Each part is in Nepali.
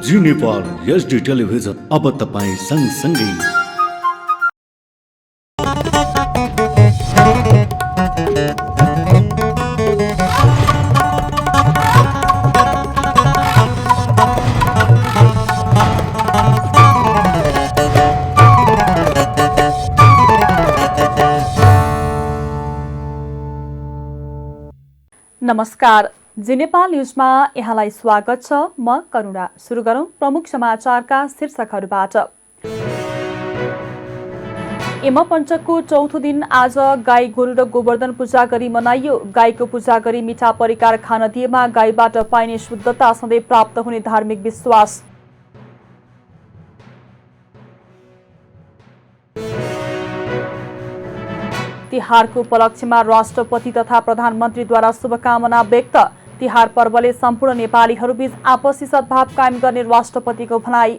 जी नेपाल एचडी टेलिभिजन अब तपाईं सँगसँगै। नमस्कार, जी नेपाल न्युजमा यहाँलाई स्वागत छ। म करुणा। सुरु गरौं प्रमुख समाचारका शीर्षकहरूबाट। यमपञ्चकको चौथो दिन आज गाई गोरु र गोवर्धन पूजा गरी मनाइयो। गाईको पूजा गरी मिठा परिकार खान दिएमा गाईबाट पाइने शुद्धता सधैँ प्राप्त हुने धार्मिक विश्वास। तिहारको उपलक्ष्यमा राष्ट्रपति तथा प्रधानमन्त्रीद्वारा शुभकामना व्यक्त। तिहार पर्वले सम्पूर्ण नेपालीहरूबीच आपसी सद्भाव कायम गर्ने राष्ट्रपतिको भनाई।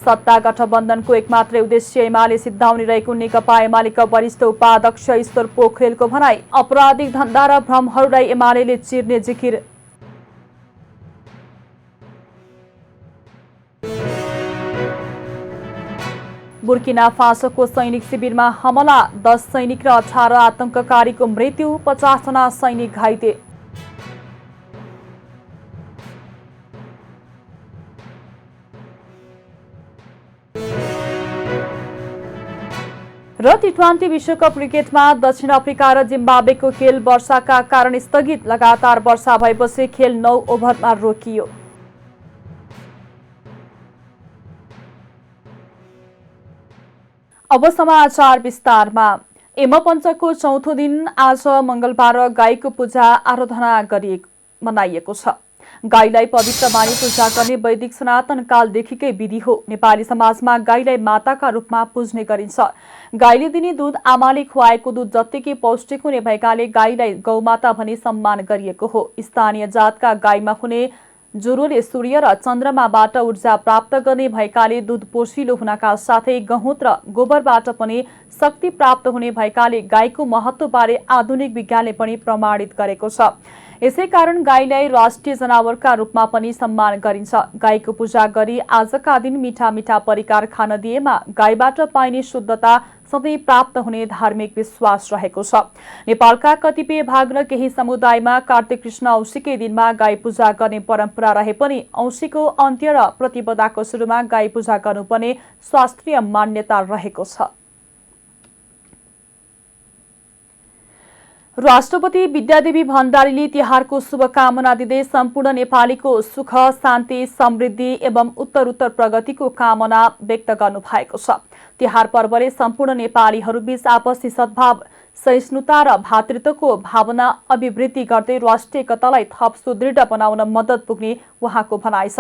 सत्ता गठबन्धनको एकमात्रै उद्देश्य एमाले सिद्धाउने रहेको नेकपा एमालेका वरिष्ठ उपाध्यक्ष ईश्वर पोखरेलको भनाई। आपराधिक धन्दा र भ्रमहरूलाई एमाले चिर्ने जिकिर। बुर्किना फासोको सैनिक शिविरमा हमला, 10 सैनिक र 18 आतंककारीको मृत्यु, 50 जना सैनिक घाइते। र टी20 विश्वकप क्रिकेटमा दक्षिण अफ्रिका र जिम्बाब्वेको खेल वर्षाका कारण स्थगित। लगातार वर्षा भएपछि खेल 9 ओभरमा रोकियो। अब समाचार विस्तारमा। यमपञ्चकको चौथो दिन आज मंगलबार गाईको पूजा आराधना गरी मनाइएको छ। गाईलाई पवित्र मानी पूजा गर्ने वैदिक सनातन कालदेखिकै विधि हो। नेपाली समाजमा गाईलाई माताका रूपमा पुज्ने गरिन्छ। गाईले दिने दूध आमाले खुवाएको दूध जत्तिकै पौष्टिक हुने भएकाले गाईलाई गौमाता भनी सम्मान गरिएको हो। स्थानीय जातका गाईमा हुने जुरोले सूर्य र चन्द्रमाबाट ऊर्जा प्राप्त गर्ने भएकाले दूध पोषिलो हुनका साथै गहुँत र गोबरबाट पनि शक्ति प्राप्त हुने भएकाले गाईको महत्त्वबारे आधुनिक विज्ञानले पनि प्रमाणित गरेको छ। यसै कारण गाईलाई राष्ट्रिय जनावरका रूपमा पनि सम्मान गरिन्छ। गाईको पूजा गरी आजका दिन मिठा मिठा परिकार खान दिएमा गाईबाट पाइने शुद्धता सधैँ प्राप्त हुने धार्मिक विश्वास रहेको छ। नेपालका कतिपय भाग र केही समुदायमा कार्तिक कृष्ण औँसीकै दिनमा गाई पूजा गर्ने परम्परा रहे पनि औँसीको अन्त्य र प्रतिपदाको सुरुमा गाई पूजा गर्नुपर्ने शास्त्रीय मान्यता रहेको छ। राष्ट्रपति विद्यादेवी भण्डारीले तिहारको शुभकामना दिँदै सम्पूर्ण नेपालीको सुख, शान्ति, समृद्धि एवं उत्तरोत्तर प्रगतिको कामना व्यक्त गर्नु भएको छ। तिहार पर्वले सम्पूर्ण नेपालीहरूबीच आपसी सद्भाव, सहिष्णुता र भातृत्वको भावना अभिवृद्धि गर्दै राष्ट्रिय एकतालाई थप सुदृढ बनाउन मद्दत पुग्ने उहाँको भनाइ छ।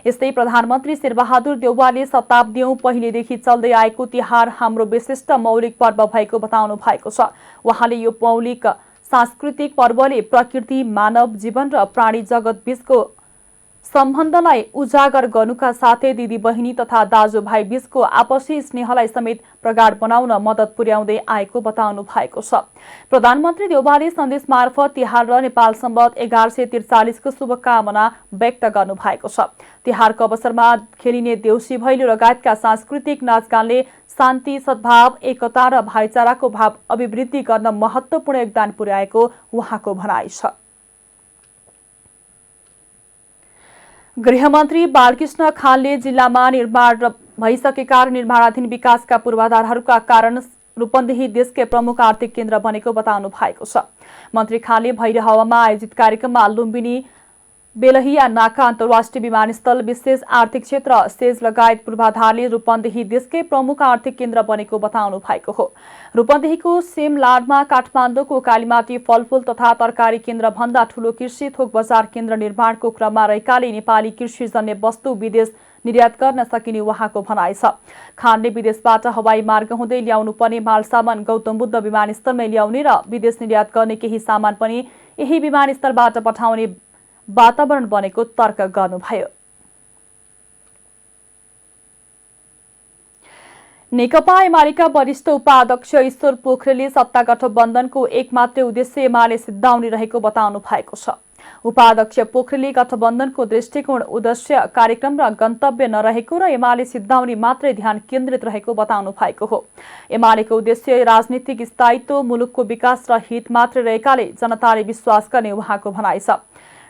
यस्तै प्रधानमन्त्री शेरबहादुर देउवाले शताब्दीौं पहिलेदेखि चल्दै आएको तिहार हाम्रो विशिष्ट मौलिक पर्व भएको बताउनु भएको छ। उहाँले यो मौलिक सांस्कृतिक पर्वले प्रकृति, मानव जीवन र प्राणी जगत बीचको सम्बन्धलाई उजागर गर्नुका साथै दिदी बहिनी तथा दाजुभाइ बीचको आपसी स्नेहलाई समेत प्रगाढ बनाउन मद्दत पुर्याउँदै आएको बताउनु भएको छ। प्रधानमन्त्री देउवाले सन्देश मार्फत तिहार र नेपाल सम्वत 1143 को शुभकामना व्यक्त गर्नु भएको छ। तिहारको अवसरमा खेलिने देउसी भैलो लगायतका सांस्कृतिक नाचगानले शान्ति, सद्भाव, एकता र भाइचाराको भाव अभिवृद्धि गर्न महत्त्वपूर्ण योगदान पुर्याएको उहाँको भनाइ छ। गृहमन्त्री बालकृष्ण खानले जिल्लामा निर्माण भइसकेका र निर्माणाधीन विकासका पूर्वाधारहरूका कारण रूपन्देही देशकै प्रमुख आर्थिक केन्द्र बनेको बताउनु भएको छ। मन्त्री खानले भैरहवामा आयोजित कार्यक्रममा लुम्बिनी बेलहिया नाका अन्तर्राष्ट्रिय विमानस्थल, विशेष आर्थिक क्षेत्र, सेज लगायत पूर्वाधारले रूपन्देही देशकै प्रमुख आर्थिक केन्द्र बनेको बताउनु भएको हो। रूपन्देहीको सेमलाडमा काठमाडौँको कालीमाटी फलफूल तथा तरकारी केन्द्र भन्दा ठूलो कृषि थोक बजार केन्द्र निर्माणको क्रममा रहेकाले नेपाली कृषिजन्य वस्तु विदेश निर्यात गर्न सकिने उहाँको भनाइ छ। खानले विदेशबाट हवाई मार्ग हुँदै ल्याउनु पर्ने माल सामान गौतम बुद्ध विमानस्थलमै ल्याउने र विदेश निर्यात गर्ने केही सामान पनि यही विमानस्थलबाट पठाउने वातावरण बनेको तर्क गर्नुभयो। नेकपा एमालेका वरिष्ठ उपाध्यक्ष ईश्वर पोखरेलले सत्ता गठबन्धनको एकमात्र उद्देश्य एमाले सिद्धाउने रहेको बताउनु भएको छ। उपाध्यक्ष पोखरेलले गठबन्धनको दृष्टिकोण, उद्देश्य, कार्यक्रम र गन्तव्य नरहेको र एमाले सिद्धाउने मात्रै ध्यान केन्द्रित रहेको बताउनु भएको हो। एमालेको उद्देश्य राजनीतिक स्थायित्व, मुलुकको विकास र हित मात्रै रहेकाले जनताले विश्वास गर्ने उहाँको भनाइ छ।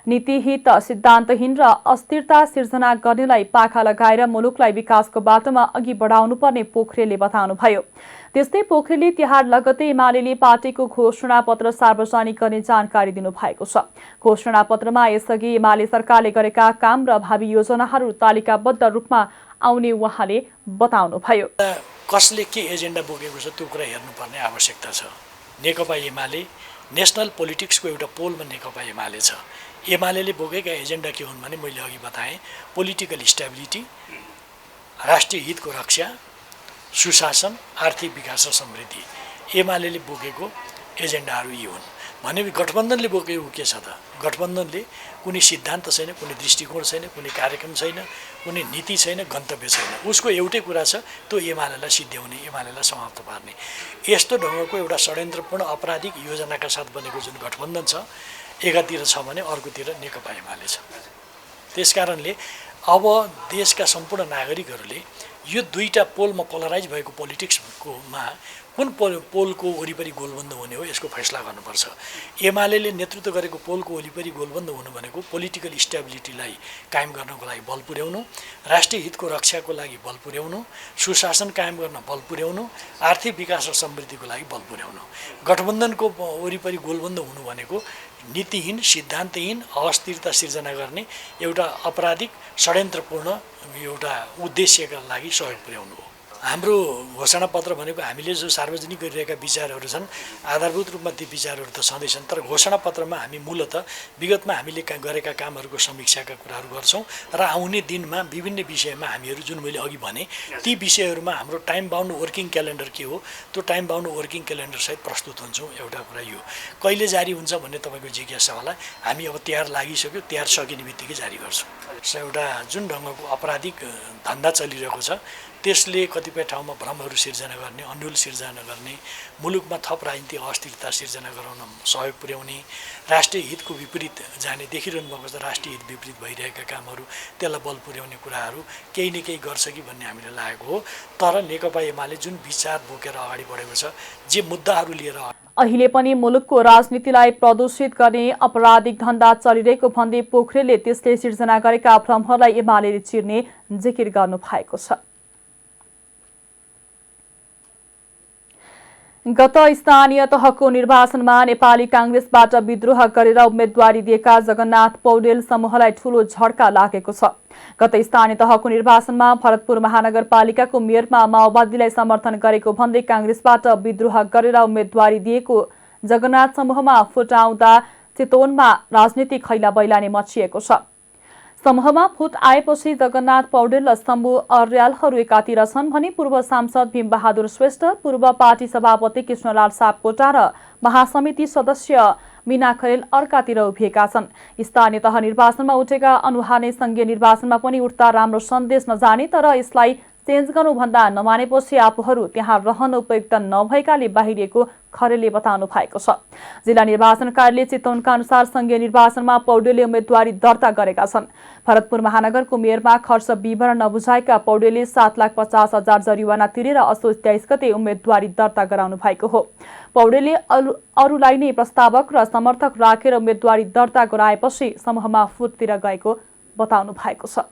नीतिहित, सिद्धान्तहीन र अस्थिरता सिर्जना गर्नेलाई पाखा लगाएर मुलुकलाई विकासको बाटोमा अघि बढाउनुपर्ने पोखरेलले बताउनुभयो। त्यस्तै पोखरेलले तिहार लगत्तै एमालेले पार्टीको घोषणापत्र सार्वजनिक गर्ने जानकारी दिनुभएको छ। घोषणापत्रमा यसअघि एमाले सरकारले गरेका काम र भावी योजनाहरू तालिकाबद्ध रूपमा आउने उहाँले बताउनुभयो। कसले के एजेन्डा बोकेको छ त्यो कुरा हेर्नुपर्ने आवश्यकता छ। नेकपा एमाले नेसनल पोलिटिक्सको एउटा पोलमा नेकपा एमाले छ। एमालेले बोकेका एजेन्डा के हुन् भने मैले अघि बताएँ, पोलिटिकल स्टेबिलिटी, राष्ट्रिय हितको रक्षा, सुशासन, आर्थिक विकास र समृद्धि। एमालेले बोकेको एजेन्डाहरू यी हुन् भने गठबन्धनले बोकेको के छ त? गठबन्धनले कुनै सिद्धान्त छैन, कुनै दृष्टिकोण छैन, कुनै कार्यक्रम छैन, कुनै नीति छैन, गन्तव्य छैन। उसको एउटै कुरा छ, त्यो एमालेलाई सिद्ध्याउने, एमालेलाई समाप्त पार्ने। यस्तो ढङ्गको एउटा षड्यन्त्रपूर्ण आपराधिक योजनाका साथ बनेको जुन गठबन्धन छ, एकातिर छ भने अर्कोतिर नेकपा एमाले छ। त्यसकारणले अब देशका सम्पूर्ण नागरिकहरूले यो दुईटा पोलमा पोलराइज भएको पोलिटिक्सकोमा कुन पोलको वरिपरि गोलबन्द हुने हो यसको फैसला गर्नुपर्छ। एमालेले नेतृत्व गरेको पोलको वरिपरि गोलबन्द हुनु भनेको पोलिटिकल स्टेबिलिटीलाई कायम गर्नको लागि बल पुर्याउनु, राष्ट्रिय हितको रक्षाको लागि बल पुर्याउनु, सुशासन कायम गर्न बल पुर्याउनु, आर्थिक विकास र समृद्धिको लागि बल पुर्याउनु। गठबन्धनको वरिपरि गोलबन्द हुनु भनेको नीतिहीन, सिद्धान्तहीन, अस्थिरता सिर्जना गर्ने एउटा आपराधिक षड्यन्त्रपूर्ण एउटा उद्देश्यका लागि सहयोग पुर्याउनु हो। हाम्रो घोषणापत्र भनेको हामीले जो सार्वजनिक गरिरहेका विचारहरू छन्, आधारभूत रूपमा ती विचारहरू त छँदैछन्, तर घोषणापत्रमा हामी मूलतः विगतमा हामीले गरेका कामहरूको समीक्षाका कुराहरू गर्छौँ र आउने दिनमा विभिन्न विषयमा हामीहरू जुन मैले अघि भने ती विषयहरूमा हाम्रो टाइम बााउन्ड वर्किङ क्यालेन्डर के हो त्यो टाइम बााउन्ड वर्किङ क्यालेन्डरसहित प्रस्तुत हुन्छौँ। एउटा कुरा यो कहिले जारी हुन्छ भन्ने तपाईँको जिज्ञासा होला। हामी अब तिहार लागिसक्यो, तिहार सकिने बित्तिकै जारी गर्छौँ। एउटा जुन ढङ्गको आपराधिक धन्दा चलिरहेको छ त्यसले कतिपय ठाउँमा भ्रमहरू सिर्जना गर्ने, अन्यल सिर्जना गर्ने, मुलुकमा थप राजनीतिक अस्थिरता सिर्जना गराउन सहयोग पुर्याउने, राष्ट्रिय हितको विपरीत जाने देखिरहनु भएको छ। राष्ट्रिय हित विपरीत भइरहेका कामहरू त्यसलाई बल पुर्याउने कुराहरू केही न केही गर्छ कि भन्ने हामीले लागेको हो। तर नेकपा एमाले जुन विचार बोकेर अगाडि बढेको छ, जे मुद्दाहरू लिएर अहिले पनि मुलुकको राजनीतिलाई प्रदूषित गर्ने आपराधिक धन्दा चलिरहेको भन्दै पोखरेलले त्यसले सिर्जना गरेका भ्रमहरूलाई एमालेले चिर्ने जिकिर गर्नु भएको छ। गत स्थानीय तहको निर्वाचनमा नेपाली कांग्रेसबाट विद्रोह गरेर उम्मेदवारी दिएका जगन्नाथ पौडेल समूहलाई ठूलो झड्का लागेको छ। गत स्थानीय तहको निर्वाचनमा भरतपुर महानगरपालिकाको मेयरमा माओवादीलाई समर्थन गरेको भन्दै कांग्रेसबाट विद्रोह गरेर उम्मेदवारी दिएको जगन्नाथ समूहमा फुटाउँदा चितवनमा राजनीतिक खैला बैलानी मचिएको छ। समूहमा फुट आएपछि जगन्नाथ पौडेल र शम्भु अर्यालहरू एकातिर छन् भने पूर्व सांसद भीमबहादुर श्रेष्ठ, पूर्व पार्टी सभापति कृष्णलाल सापकोटा र महासमिति सदस्य मीना खरेल अर्कातिर उभिएका छन्। स्थानीय तह निर्वाचनमा उठेका अनुहार नै संघीय निर्वाचनमा पनि उठ्दा राम्रो सन्देश नजाने तर यसलाई चेन्ज गर्नुभन्दा नमानेपछि आफूहरू त्यहाँ रहन उपयुक्त नभएकाले बाहिरिएको खरेलले बताउनु भएको छ। जिल्ला निर्वाचन कार्यालय चितवनका अनुसार संघीय निर्वाचनमा पौडेलले उम्मेदवारी दर्ता गरेका छन्। भरतपुर महानगरको मेयरमा खर्च विवरण नबुझाएका पौडेलले 7,50,000 जरिवाना तिरेर असोज 23 गते उम्मेदवारी दर्ता गराउनु भएको हो। पौडेलले अरूलाई नै प्रस्तावक र समर्थक राखेर उम्मेदवारी दर्ता गराएपछि समूहमा फुटतिर गएको बताउनु भएको छ।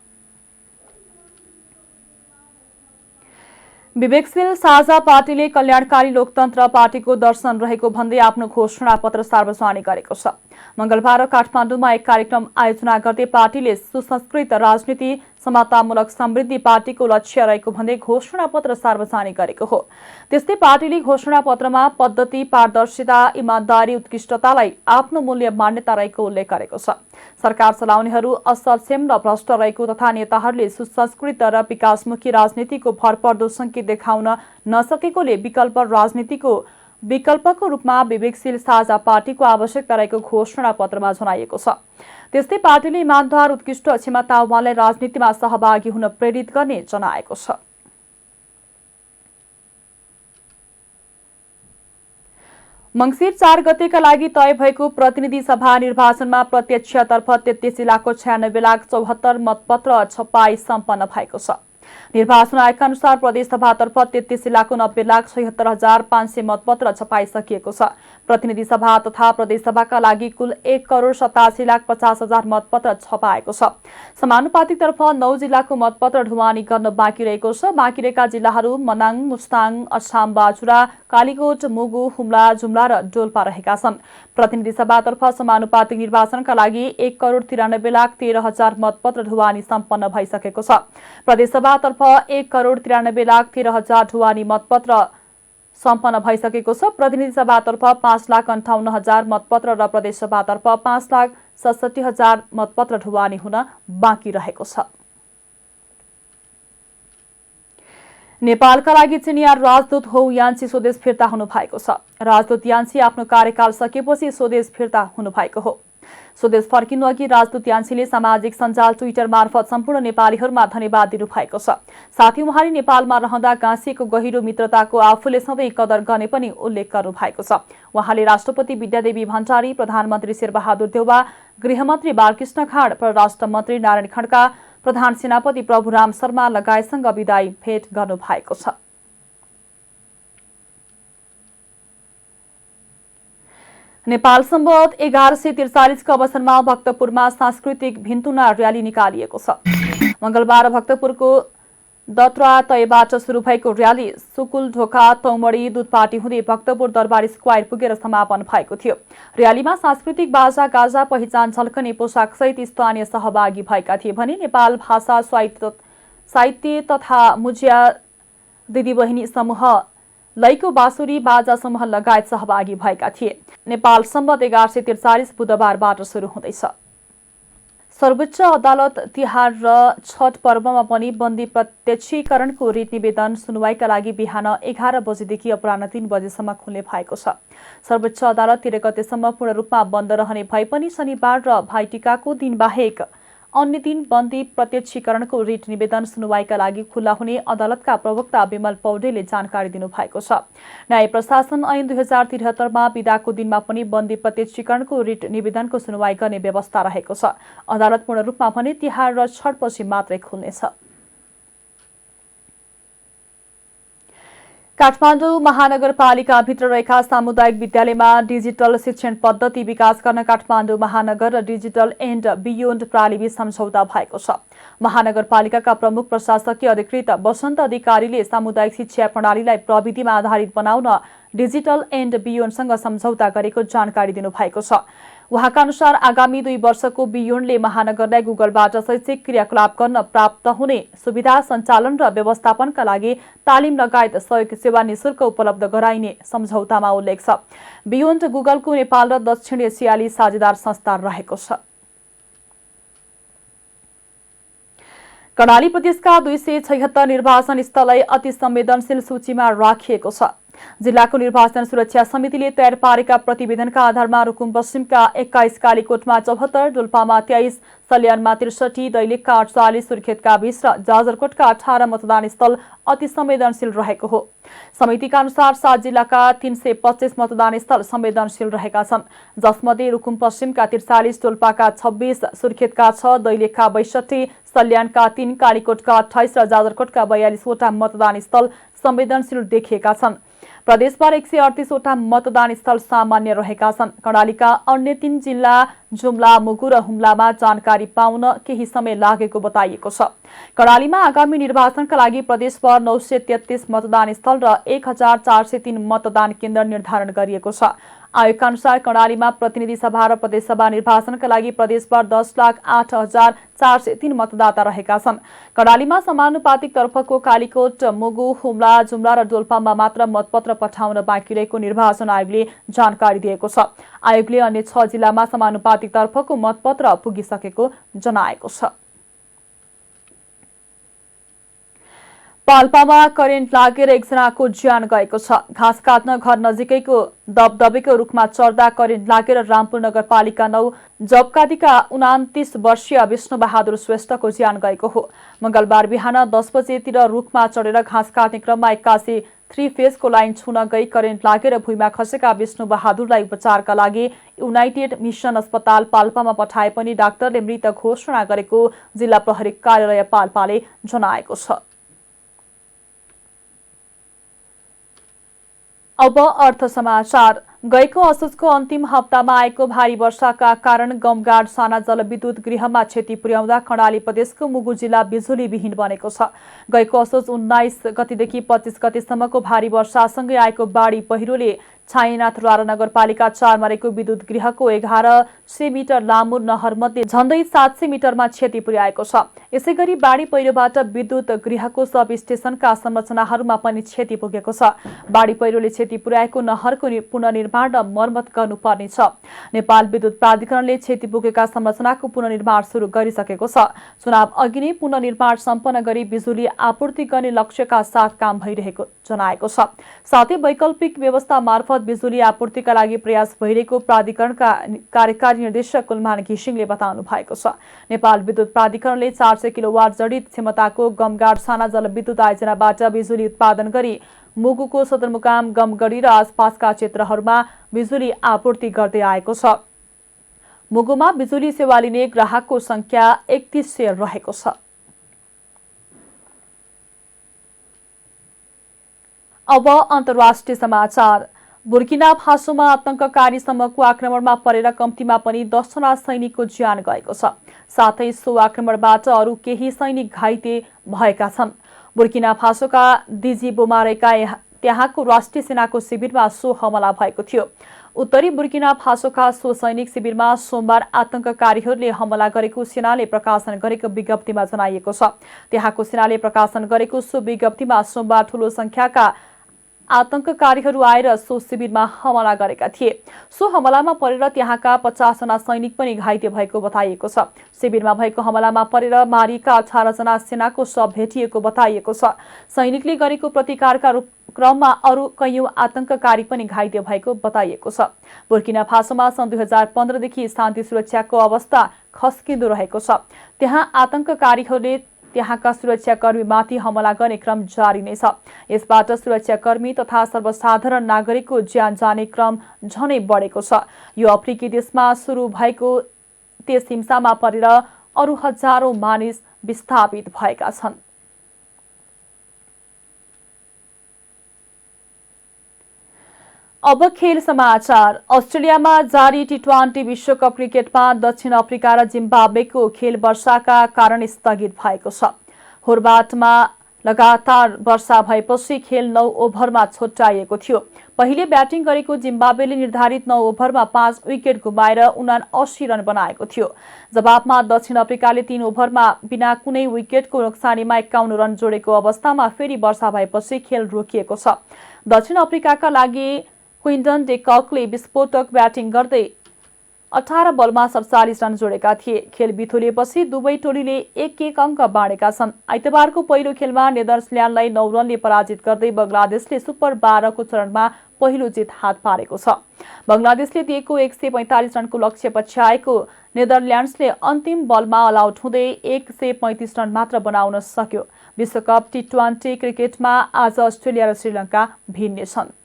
विवेकशील साझा पार्टीले कल्याणकारी लोकतन्त्र पार्टीको दर्शन रहेको भन्दै आफ्नो घोषणापत्र सार्वजनिक गरेको छ। मंगलबार काठमाडौँमा एक कार्यक्रम आयोजना गर्दै पार्टीले सुसंस्कृत राजनीति, समतामूलक समृद्धि पार्टीको लक्ष्य रहेको भन्दै घोषणापत्र सार्वजनिक गरेको हो। त्यस्तै पार्टीले घोषणापत्रमा पद्धति, पारदर्शिता, इमानदारी, उत्कृष्टतालाई आफ्नो मूल्य मान्यता रहेको उल्लेख गरेको छ। सरकार चलाउनेहरू असक्षम र भ्रष्ट रहेको तथा नेताहरूले सुसंस्कृत र विकासमुखी राजनीतिको भरपर्दो संकेत देखाउन नसकेकोले विकल्पको रूपमा विवेकशील साझा पार्टीको आवश्यकता रहेको घोषणापत्रमा जनाइएको छ। त्यस्तै पार्टीले इमानदार, उत्कृष्ट, क्षमतावानलाई राजनीतिमा सहभागी हुन प्रेरित गर्ने जनाएको छ। मङ्सिर 4 गतेका लागि तय भएको प्रतिनिधि सभा निर्वाचनमा प्रत्यक्षतर्फ 33,96,74,000 मतपत्र छपाई सम्पन्न भएको छ। निर्वाचन आयोगका अनुसार प्रदेशसभातर्फ 33,90,76,500 मतपत्र छपाइसकिएको छ। प्रतिनिधि सभा तथा प्रदेशसभाका लागि कुल 1,87,50,000 मतपत्र छपाएको छ। समानुपातिकतर्फ 9 जिल्लाको मतपत्र ढुवानी गर्न बाँकी रहेको छ। बाँकी रहेका जिल्लाहरू मनाङ, मुस्ताङ, अछाम, बाजुरा, कालीकोट, मुगु, हुम्ला, जुम्ला र डोल्पा रहेका छन्। प्रतिनिधि सभातर्फ समानुपातिक निर्वाचनका लागि 1,93,13,000 मतपत्र ढुवानी सम्पन्न भइसकेको छ। प्रदेशसभातर्फ 1,93,13,000 ढुवानी मतपत्र सम्पन्न भइसकेको छ। प्रतिनिधि सभातर्फ 5,58,000 मतपत्र र प्रदेशसभातर्फ 5,67,000 मतपत्र ढुवानी हुन बाँकी रहेको छ। नेपालका लागि चिनिया राजदूत हो यान्सी स्वदेश फिर्ता हुनुभएको छ। राजदूत यान्सी आफ्नो कार्यकाल सकेपछि स्वदेश फिर्ता हुनुभएको हो। स्वदेश फर्किनु अघि राजदूत यान्सीले सामाजिक सञ्जाल ट्विटर मार्फत सम्पूर्ण नेपालीहरूमा धन्यवाद दिनुभएको छ। साथै उहाँले नेपालमा रहँदा गाँसिएको गहिरो मित्रताको आफूले सधैँ कदर गर्ने पनि उल्लेख गर्नुभएको छ। उहाँले राष्ट्रपति विद्यादेवी भण्डारी, प्रधानमन्त्री शेरबहादुर देउवा, गृहमन्त्री बालकृष्ण खाँड, परराष्ट्र मन्त्री नारायण खड्का, प्रधान सेनापति प्रभुराम शर्मा लगायतसँग विदाई भेट गर्नुभएको छ। नेपाल सम्वत 1143 को अवसरमा भक्तपुरमा सांस्कृतिक भिन्तुना र्याली निकालिएको छ। मंगलबार भक्तपुरको दत्रा तयबाट सुरु भएको र्याली सुकुल ढोका तौमडी दुधपाटी हुँदै भक्तपुर दरबार स्क्वायर पुगेर समापन भएको थियो। र्यालीमा सांस्कृतिक बाजा गाजा, पहिचान झल्कने पोसाक सहित स्थानीय सहभागी भएका थिए भने नेपाल भाषा साहित्य तथा मुजिया दिदीबहिनी समूह, लैको बाँसुरी बाजा समूह लगायत सहभागी भएका थिए। नेपाल सम्वत 1143 बुधबारबाट सुरु हुँदैछ। सर्वोच्च अदालत तिहार र छठ पर्वमा पनि बन्दी प्रत्यक्षीकरणको रिट निवेदन सुनवाईका लागि बिहान 11 बजेदेखि अपराह्न 3 बजेसम्म खुल्ने भएको छ। सर्वोच्च अदालत 13 गतेसम्म पूर्ण रूपमा बन्द रहने भए पनि शनिबार र भाइटिकाको दिन बाहेक अन्य दिन बन्दी प्रत्यक्षीकरणको रिट निवेदन सुनवाईका लागि खुल्ला हुने अदालतका प्रवक्ता विमल पौडेलले जानकारी दिनुभएको छ। न्याय प्रशासन ऐन 2073 मा बिदाको दिनमा पनि बन्दी प्रत्यक्षीकरणको रिट निवेदनको सुनवाई गर्ने व्यवस्था रहेको छ। अदालत पूर्ण रूपमा भने तिहार र छठपछि मात्रै खुल्नेछ। काठमाडौँ महानगरपालिकाभित्र रहेका सामुदायिक विद्यालयमा डिजिटल शिक्षण पद्धति विकास गर्न काठमाडौँ महानगर र डिजिटल एन्ड बियोन्ड प्रालिबी सम्झौता भएको छ। महानगरपालिकाका प्रमुख प्रशासकीय अधिकृत वसन्त अधिकारीले सामुदायिक शिक्षा प्रणालीलाई प्रविधिमा आधारित बनाउन डिजिटल एन्ड बियोन्डसँग सम्झौता गरेको जानकारी दिनुभएको छ। उहाँका अनुसार आगामी 2 वर्षको बियोन्डले महानगरलाई गुगलबाट शैक्षिक क्रियाकलाप गर्न प्राप्त हुने सुविधा, सञ्चालन र व्यवस्थापनका लागि तालिम लगायत सहयोग सेवा निशुल्क उपलब्ध गराइने सम्झौतामा उल्लेख छ। बियोन्ड गुगलको नेपाल र दक्षिण एसियाली साझेदार संस्था रहेको छ। कर्णाली प्रदेशका 276 निर्वाचन स्थललाई अति संवेदनशील सूचीमा राखिएको छ। जिल्लाको निर्वाचन सुरक्षा समितिले तयार पारेका प्रतिवेदनका आधारमा रुकुम पश्चिमका 21, कालीकोटमा 74, डोल्पामा 23, सल्यानमा 63, दैलेखका 48, सुर्खेतका 20 र जाजरकोटका 18 मतदान स्थल अति संवेदनशील रहेको हो। समितिका अनुसार 7 जिल्लाका 325 मतदान स्थल संवेदनशील रहेका छन्, जसमध्ये रुकुम पश्चिमका 43, डोल्पाका 26, सुर्खेतका 6, दैलेखका 62, सल्यानका 3, कालीकोटका 28 र जाजरकोटका 42 वटा मतदान स्थल संवेदनशील देखिएका छन्। प्रदेशभर 138 वटा मतदान स्थल सामान्य रहेका छन्। कर्णालीका अन्य 3 जिल्ला जुम्ला, मुगु र हुम्लामा जानकारी पाउन केही समय लागेको बताइएको छ। कर्णालीमा आगामी निर्वाचनका लागि प्रदेशभर 933 मतदान स्थल र 1403 मतदान केन्द्र निर्धारण गरिएको छ। आयोगका अनुसार कर्णालीमा प्रतिनिधि सभा र प्रदेशसभा निर्वाचनका लागि प्रदेशभर 10,08,403 मतदाता रहेका छन्। कर्णालीमा समानुपातिक तर्फको कालीकोट, मुगु, हुम्ला, जुम्ला र डोल्पामा मात्र मतपत्र पठाउन बाँकी रहेको निर्वाचन आयोगले जानकारी दिएको छ। आयोगले अन्य 6 जिल्लामा समानुपातिक तर्फको मतपत्र पुगिसकेको जनाएको छ। पाल्पामा करेन्ट लागेर एकजनाको ज्यान गएको छ। घाँस काट्न घर नजिकैको दबदबेको रुखमा चढ्दा करेन्ट लागेर रामपुर नगरपालिका 9 जबकादीका 29 वर्षीय विष्णुबहादुर श्रेष्ठको ज्यान गएको हो। मंगलबार बिहान 10 बजेतिर रुखमा चढेर घाँस काट्ने क्रममा 81 3 फेजको लाइन छुन गई करेन्ट लागेर भुइँमा खसेका विष्णु बहादुरलाई उपचारका लागि युनाइटेड मिसन अस्पताल पाल्पामा पठाए पनि डाक्टरले मृत घोषणा गरेको जिल्ला प्रहरी कार्यालय पाल्पाले जनाएको छ। अब अर्थ समाचार। गएको असोजको अन्तिम हप्तामा आएको भारी वर्षाका कारण गमगाड साना जलविद्युत गृहमा क्षति पुर्याउँदा कर्णाली प्रदेशको मुगु जिल्ला बिजुलीविहीन बनेको छ। गएको असोज 19 गतिदेखि 25 गतिसम्मको भारी वर्षासँगै आएको बाढी पहिरोले छाइनाथ रारा नगरपालिका 4 मरेको विद्युत गृहको 1100 मिटर लामो नहरमध्ये झण्डै 700 मिटरमा क्षति पुर्याएको छ। यसैगरी बाढी पहिरोबाट विद्युत गृहको सब स्टेशनका संरचनाहरूमा पनि क्षति पुगेको छ। बाढी पहिरोले क्षति पुर्याएको नहरको पुनर्निर्माण र मर्मत गर्नुपर्नेछ। नेपाल विद्युत प्राधिकरणले क्षति पुगेका संरचनाको पुनर्निर्माण सुरु गरिसकेको छ। चुनाव अघि नै पुनर्निर्माण सम्पन्न गरी बिजुली आपूर्ति गर्ने लक्ष्यका साथ काम भइरहेको जनाएको छ। साथै वैकल्पिक व्यवस्था मार्फत बिजुली आपूर्तिका लागि प्रयास भइरहेको प्राधिकरणका कार्यकारी निर्देशक कुलमान घिसिङले बताउनु भएको छ। नेपाल विद्युत प्राधिकरणले 400 किलोवाट जडित क्षमताको गमगाड साना जलविद्युत आयोजनाबाट बिजुली उत्पादन गरी मुगुको सदरमुकाम गमगढी र आसपासका क्षेत्रहरूमा बिजुली आपूर्ति गर्दै आएको छ। मुगुमा बिजुली सेवा लिने ग्राहकको संख्या 3100 रहेको छ। अब अन्तर्राष्ट्रिय समाचार। बुर्किना फासोमा आतंककारी समूहको आक्रमणमा परेर कम्तीमा पनि 10 जना सैनिकको ज्यान गएको छ। साथै सो आक्रमणबाट अरू केही सैनिक घाइते भएका छन्। बुर्किना फासोका दिजी बोमारेका त्यहाँको राष्ट्रिय सेनाको शिविरमा सो हमला भएको थियो। उत्तरी बुर्किना फासोका सो सैनिक शिविरमा सोमबार आतंककारीहरूले हमला गरेको सेनाले प्रकाशन गरेको विज्ञप्तिमा जनाइएको छ। त्यहाँको सेनाले प्रकाशन गरेको सो विज्ञप्तिमा सोमबार ठूलो संख्याका आतंककारीहरू आएर सो शिविरमा हमला गरेका थिए। सो हमलामा परेर त्यहाँका 50 जना सैनिक पनि घाइते भएको बताइएको छ। शिविरमा भएको हमलामा परेर मारिएका 18 जना सेनाको शव भेटिएको बताइएको छ। सैनिकले गरेको प्रतिकारका क्रममा अरू कैयौं आतंककारी पनि घाइते भएको बताइएको छ। बुर्किना फासोमा सन् 2015 देखि शान्ति सुरक्षाको अवस्था खस्किँदो रहेको छ। त्यहाँ आतंककारीहरूले त्यहाँका सुरक्षाकर्मीमाथि हमला गर्ने क्रम जारी नै छ। यसबाट सुरक्षाकर्मी तथा सर्वसाधारण नागरिकको ज्यान जाने क्रम झनै बढेको छ। यो अफ्रिकी देशमा सुरु भएको त्यस हिंसामा परेर अरू हजारौं मानिस विस्थापित भएका छन्। अब खेल समाचार। अस्ट्रेलियामा जारी टी20 विश्वकप क्रिकेटमा दक्षिण अफ्रिका र जिम्बाब्वेको खेल वर्षाका कारण स्थगित भएको छ। होबार्टमा लगातार वर्षा भएपछि खेल 9 ओभरमा छुट्याइएको थियो। पहिले ब्याटिङ गरेको जिम्बाब्वेले निर्धारित 9 ओभरमा 5 विकेट गुमाएर 79 रन बनाएको थियो। जवाबमा दक्षिण अफ्रिकाले 3 ओभरमा बिना कुनै विकेटको नोक्सानीमा 51 रन जोडेको अवस्थामा फेरि वर्षा भएपछि खेल रोकिएको छ। दक्षिण अफ्रिकाका लागि क्विन्टन डे ककले विस्फोटक ब्याटिङ गर्दै 18 बलमा 47 रन जोडेका थिए। खेल बिथोलिएपछि दुवै टोलीले 1-1 अङ्क बाँडेका छन्। आइतबारको पहिलो खेलमा नेदरल्यान्डलाई 9 रनले पराजित गर्दै बंगलादेशले सुपर 12 को चरणमा पहिलो जित हात पारेको छ। बंगलादेशले दिएको 145 रनको लक्ष्य पछ्याएको नेदरल्यान्ड्सले अन्तिम बलमा अलआउट हुँदै 135 रन मात्र बनाउन सक्यो। विश्वकप टी20 क्रिकेटमा आज अस्ट्रेलिया र श्रीलङ्का भिड्नेछन्।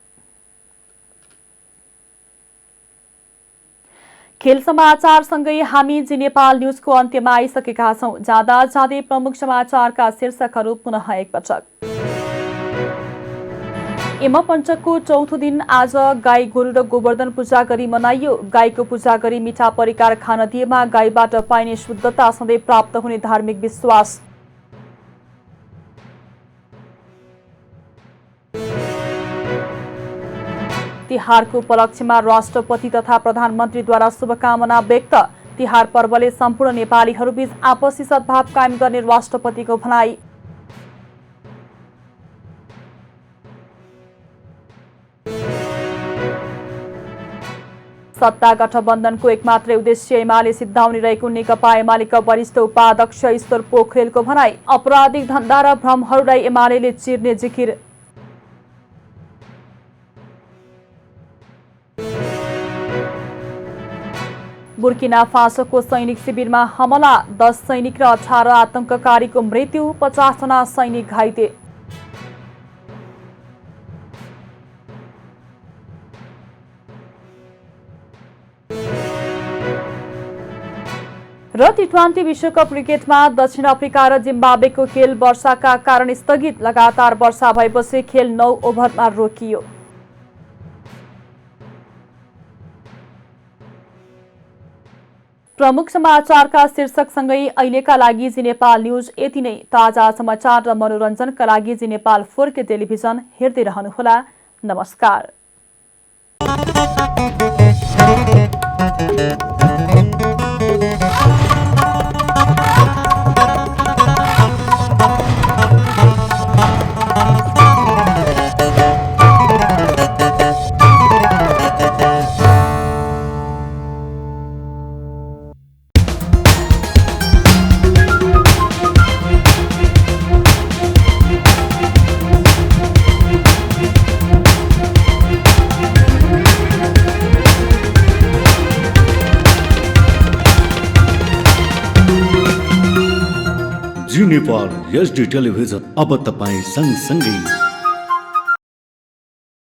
खेल समाचारसँगै हामी जी नेपाल न्यूजको अन्त्यमा आइसकेका छौं। जाँदा जाँदै प्रमुख समाचारका शीर्षकहरू पुनः एकपटक। यमपञ्चकको चौथो दिन आज गाई गोरु र गोवर्धन पूजा गरी मनाइयो। गाईको पूजा गरी मिठा परिकार खान दिएमा गाईबाट पाइने शुद्धता सधैँ प्राप्त हुने धार्मिक विश्वास। तिहारको उपलक्ष्यमा राष्ट्रपति तथा प्रधानमन्त्रीद्वारा शुभकामना व्यक्त। तिहार पर्वले सम्पूर्ण नेपालीहरूबीच आपसी सद्भाव कायम गर्ने राष्ट्रपतिको भनाई। सत्ता गठबन्धनको एकमात्रै उद्देश्य एमाले सिद्धाउने रहेको नेकपा एमालेका वरिष्ठ उपाध्यक्ष ईश्वर पोखरेलको भनाई। आपराधिक धन्दा र भ्रमहरूलाई एमालेले चिर्ने जिकिर। बुर्किना फासोको सैनिक शिविरमा हमला, 10 सैनिक र 18 आतंककारीको मृत्यु, 50 जना सैनिक घाइते। र टी20 विश्वकप क्रिकेटमा दक्षिण अफ्रिका र जिम्बाब्वेको खेल वर्षाका कारण स्थगित। लगातार वर्षा भएपछि खेल 9 ओभरमा रोकियो। प्रमुख समाचारका शीर्षकसँगै अहिलेका लागि जी नेपाल न्यूज यति नै। ताजा समाचार र मनोरञ्जनका लागि जी नेपाल 4K टेलिभिजन हेर्दै रहनुहोला। नमस्कार। जी नेपाल HD टेलिभिजन अब तपाईँ सँगसँगै